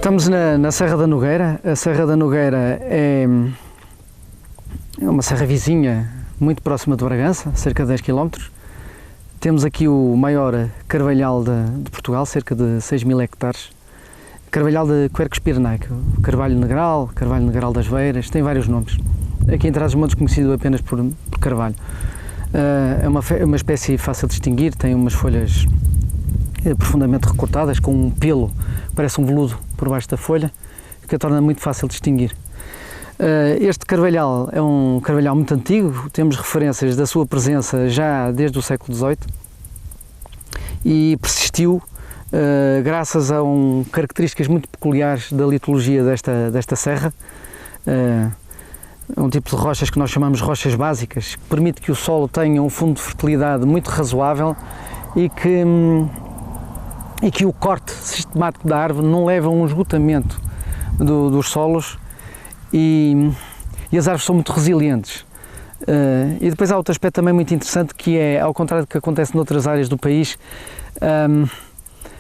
Estamos na Serra da Nogueira. A Serra da Nogueira é uma serra vizinha, muito próxima de Bragança, cerca de 10 km. Temos aqui o maior carvalhal de Portugal, cerca de 6.000 hectares. Carvalhal de Quercus pyrenaicus, Carvalho Negral das Beiras, tem vários nomes. Aqui em Trás-os-Montes conhecido apenas por carvalho. É uma espécie fácil de distinguir, tem umas folhas profundamente recortadas, com um pelo, parece um veludo por baixo da folha, que a torna muito fácil de distinguir. Este carvalhal é um carvalhal muito antigo, temos referências da sua presença já desde o século XVIII e persistiu graças a características muito peculiares da litologia desta serra. É um tipo de rochas que nós chamamos rochas básicas, que permite que o solo tenha um fundo de fertilidade muito razoável e que o corte sistemático da árvore não leva a um esgotamento dos solos e as árvores são muito resilientes. E depois há outro aspecto também muito interessante, que é, ao contrário do que acontece noutras áreas do país,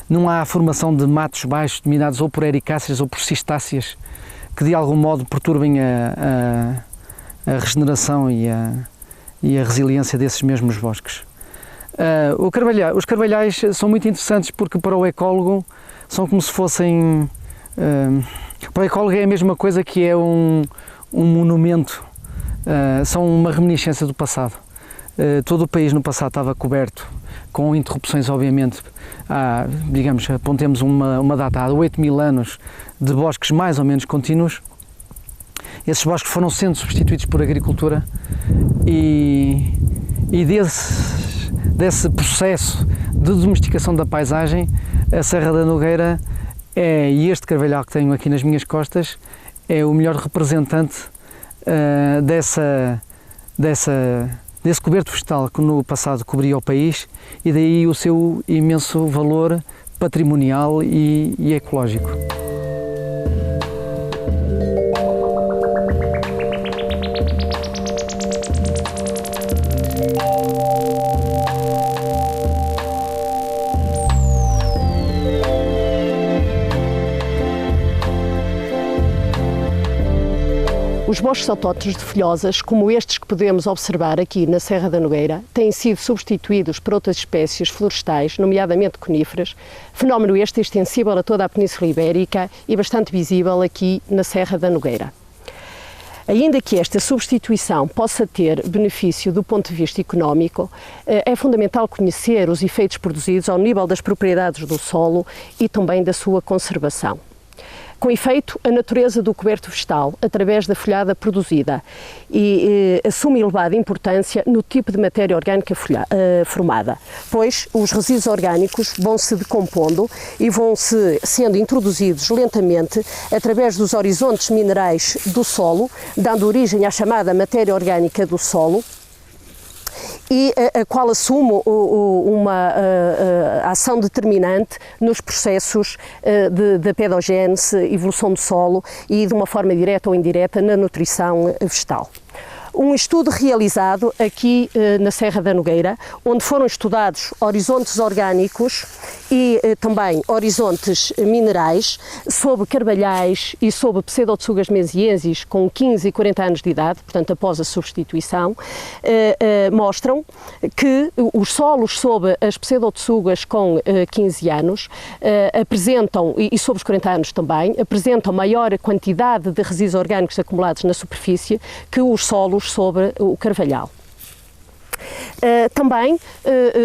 não há a formação de matos baixos dominados ou por ericáceas ou por cistáceas que de algum modo perturbem a regeneração e a resiliência desses mesmos bosques. Os carvalhais são muito interessantes porque para o ecólogo são como se fossem... para o ecólogo é a mesma coisa que é um monumento, são uma reminiscência do passado. Todo o país no passado estava coberto, com interrupções obviamente, digamos, apontemos uma data há 8.000 anos de bosques mais ou menos contínuos. Esses bosques foram sendo substituídos por agricultura e desse processo de domesticação da paisagem, a Serra da Nogueira e este carvalhal que tenho aqui nas minhas costas é o melhor representante desse coberto vegetal que no passado cobria o país, e daí o seu imenso valor patrimonial e ecológico. Os bosques autóctones de folhosas, como estes que podemos observar aqui na Serra da Nogueira, têm sido substituídos por outras espécies florestais, nomeadamente coníferas, fenómeno este extensível a toda a Península Ibérica e bastante visível aqui na Serra da Nogueira. Ainda que esta substituição possa ter benefício do ponto de vista económico, é fundamental conhecer os efeitos produzidos ao nível das propriedades do solo e também da sua conservação. Com efeito, a natureza do coberto vegetal, através da folhada produzida, assume elevada importância no tipo de matéria orgânica formada, pois os resíduos orgânicos vão-se decompondo e vão-se sendo introduzidos lentamente através dos horizontes minerais do solo, dando origem à chamada matéria orgânica do solo, e a qual assume uma ação determinante nos processos da pedogénese, evolução do solo e de uma forma direta ou indireta na nutrição vegetal. Um estudo realizado aqui na Serra da Nogueira, onde foram estudados horizontes orgânicos e também horizontes minerais sobre carvalhais e sobre pseudotsugas menziensis com 15 e 40 anos de idade, portanto após a substituição, mostram que os solos sob as pseudotsugas com 15 anos apresentam, e sobre os 40 anos também, apresentam maior quantidade de resíduos orgânicos acumulados na superfície que os solos sobre o carvalhal. Também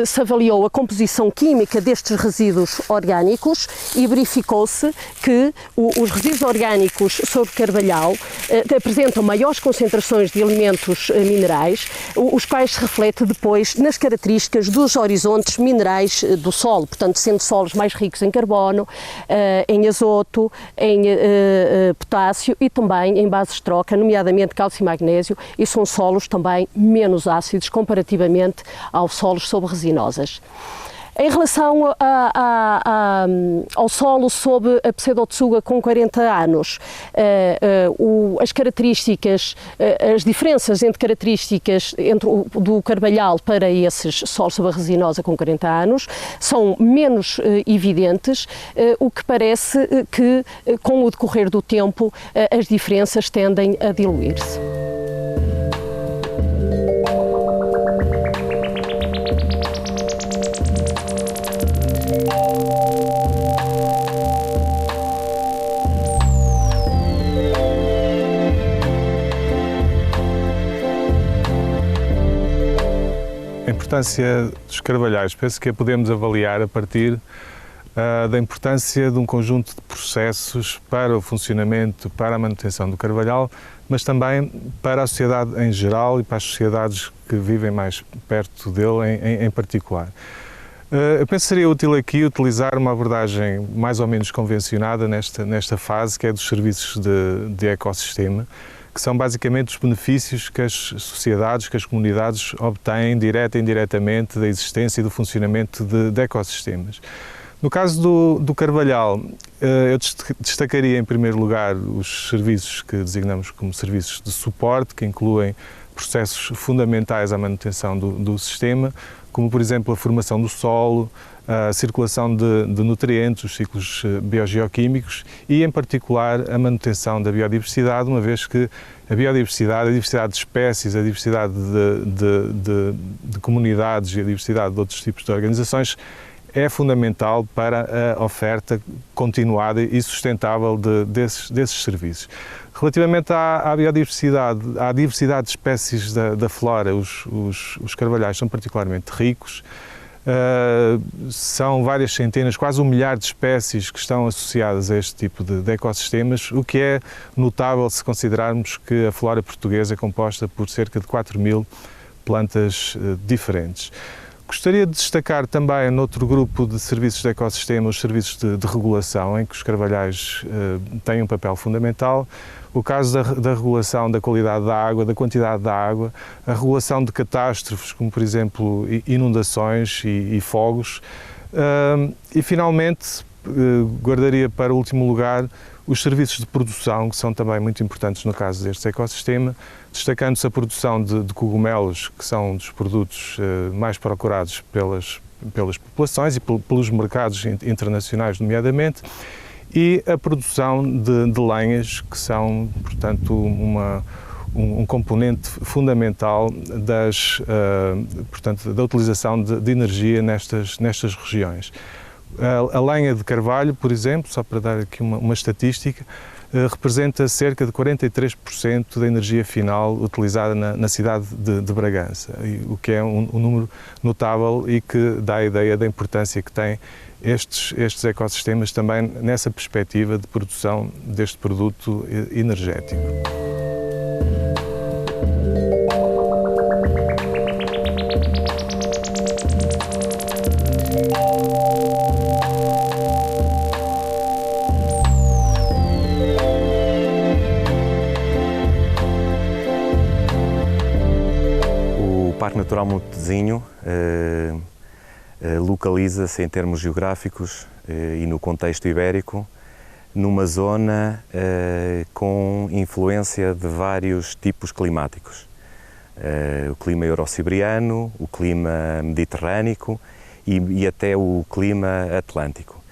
se avaliou a composição química destes resíduos orgânicos e verificou-se que os resíduos orgânicos sobre carvalhal apresentam maiores concentrações de elementos minerais, os quais se refletem depois nas características dos horizontes minerais do solo, portanto sendo solos mais ricos em carbono, em azoto, em potássio e também em bases de troca, nomeadamente cálcio e magnésio, e são solos também menos ácidos comparativamente aos solos sob resinosas. Em relação ao solo sob a pseudotsuga com 40 anos, as características, as diferenças entre características do carvalhal para esses solos sob a resinosa com 40 anos são menos evidentes, o que parece que com o decorrer do tempo as diferenças tendem a diluir-se. A importância dos carvalhais, penso que a podemos avaliar a partir da importância de um conjunto de processos para o funcionamento, para a manutenção do carvalhal, mas também para a sociedade em geral e para as sociedades que vivem mais perto dele em particular. Eu penso que seria útil aqui utilizar uma abordagem mais ou menos convencionada nesta fase, que é dos serviços de ecossistema, que são basicamente os benefícios que as sociedades, que as comunidades obtêm direta e indiretamente da existência e do funcionamento de ecossistemas. No caso do carvalhal, eu destacaria em primeiro lugar os serviços que designamos como serviços de suporte, que incluem processos fundamentais à manutenção do sistema, como por exemplo a formação do solo, a circulação de nutrientes, os ciclos biogeoquímicos e em particular a manutenção da biodiversidade, uma vez que a biodiversidade, a diversidade de espécies, a diversidade de comunidades e a diversidade de outros tipos de organizações é fundamental para a oferta continuada e sustentável desses serviços. Relativamente à biodiversidade, à diversidade de espécies da flora, os carvalhais são particularmente ricos. São várias centenas, quase 1 milhar de espécies que estão associadas a este tipo de ecossistemas, o que é notável se considerarmos que a flora portuguesa é composta por cerca de 4.000 plantas diferentes. Gostaria de destacar também noutro grupo de serviços de ecossistema os serviços de regulação, em que os carvalhais têm um papel fundamental. O caso da regulação da qualidade da água, da quantidade da água, a regulação de catástrofes, como por exemplo inundações e fogos. E finalmente, guardaria para o último lugar os serviços de produção, que são também muito importantes no caso deste ecossistema, destacando-se a produção de cogumelos, que são um dos produtos mais procurados pelas populações e pelos mercados internacionais, nomeadamente, e a produção de lenhas, que são, portanto, um componente fundamental da utilização de energia nestas regiões. A lenha de carvalho, por exemplo, só para dar aqui uma estatística, representa cerca de 43% da energia final utilizada na cidade de Bragança, o que é um número notável e que dá a ideia da importância que têm estes ecossistemas também nessa perspectiva de produção deste produto energético. O Parque Natural Montezinho localiza-se em termos geográficos e no contexto ibérico numa zona com influência de vários tipos climáticos. O clima eurosiberiano, o clima mediterrâneo e até o clima atlântico.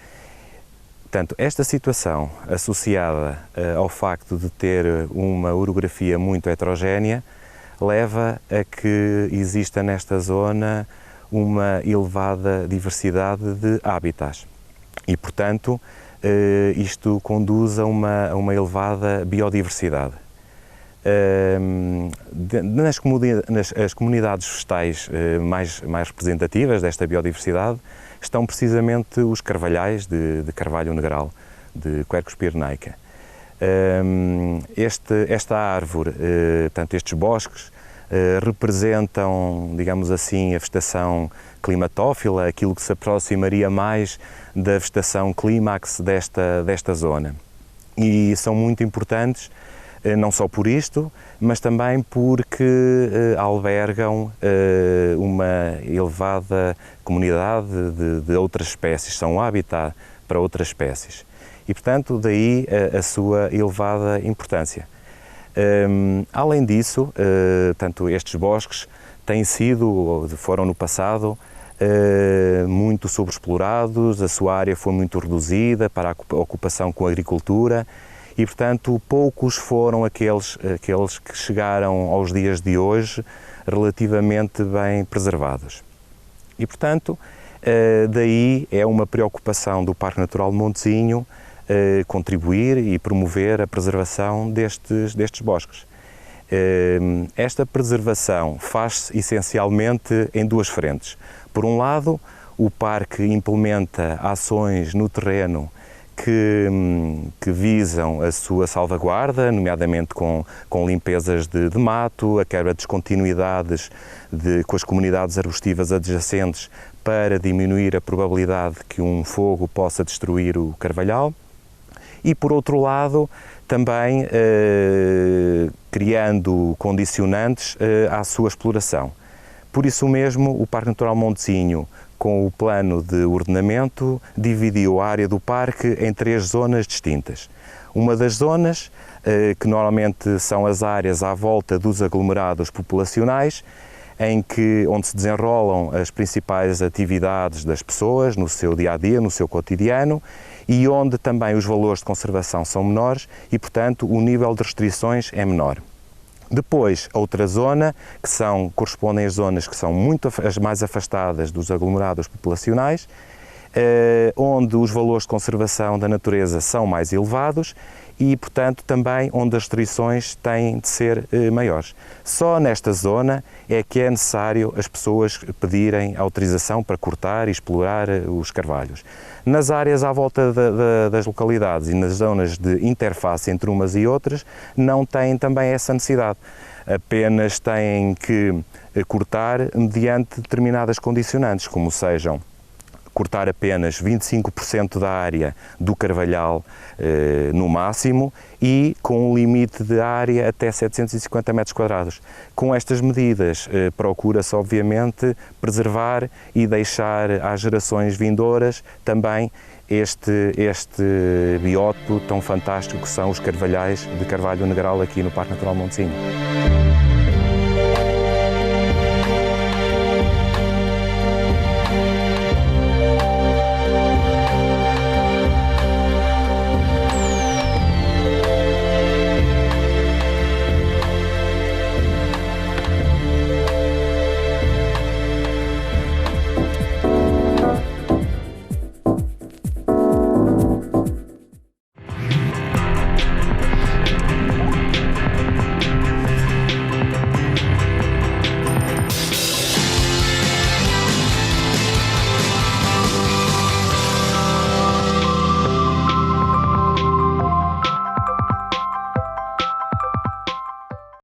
Portanto, esta situação associada ao facto de ter uma orografia muito heterogénea leva a que exista nesta zona uma elevada diversidade de hábitats e, portanto, isto conduz a uma elevada biodiversidade. As comunidades vegetais mais representativas desta biodiversidade estão precisamente os carvalhais de carvalho negral, de Quercus pyrenaica. Esta árvore, portanto, estes bosques, representam, digamos assim, a vegetação climatófila, aquilo que se aproximaria mais da vegetação clímax desta zona. E são muito importantes não só por isto, mas também porque albergam uma elevada comunidade de outras espécies, são um habitat para outras espécies. E, portanto, daí a sua elevada importância. Além disso, tanto estes bosques foram no passado muito sobreexplorados, a sua área foi muito reduzida para a ocupação com a agricultura e, portanto, poucos foram aqueles que chegaram aos dias de hoje relativamente bem preservados. E, portanto, daí é uma preocupação do Parque Natural de Montezinho contribuir e promover a preservação destes bosques. Esta preservação faz-se essencialmente em duas frentes. Por um lado, o parque implementa ações no terreno que visam a sua salvaguarda, nomeadamente com limpezas de mato, a quebra de descontinuidades com as comunidades arbustivas adjacentes para diminuir a probabilidade que um fogo possa destruir o carvalhal. E, por outro lado, também criando condicionantes à sua exploração. Por isso mesmo, o Parque Natural Montezinho, com o plano de ordenamento, dividiu a área do parque em 3 zonas distintas. Uma das zonas, que normalmente são as áreas à volta dos aglomerados populacionais, onde se desenrolam as principais atividades das pessoas no seu dia-a-dia, no seu cotidiano, e onde também os valores de conservação são menores e, portanto, o nível de restrições é menor. Depois, outra zona, correspondem às zonas que são as mais afastadas dos aglomerados populacionais, onde os valores de conservação da natureza são mais elevados e, portanto, também onde as restrições têm de ser maiores. Só nesta zona é que é necessário as pessoas pedirem autorização para cortar e explorar os carvalhos. Nas áreas à volta das localidades e nas zonas de interface entre umas e outras, não têm também essa necessidade. Apenas têm que cortar mediante determinadas condicionantes, como sejam cortar apenas 25% da área do carvalhal no máximo e com um limite de área até 750 metros quadrados. Com estas medidas procura-se obviamente preservar e deixar às gerações vindouras também este biótopo tão fantástico que são os carvalhais de carvalho negral aqui no Parque Natural Montezinho.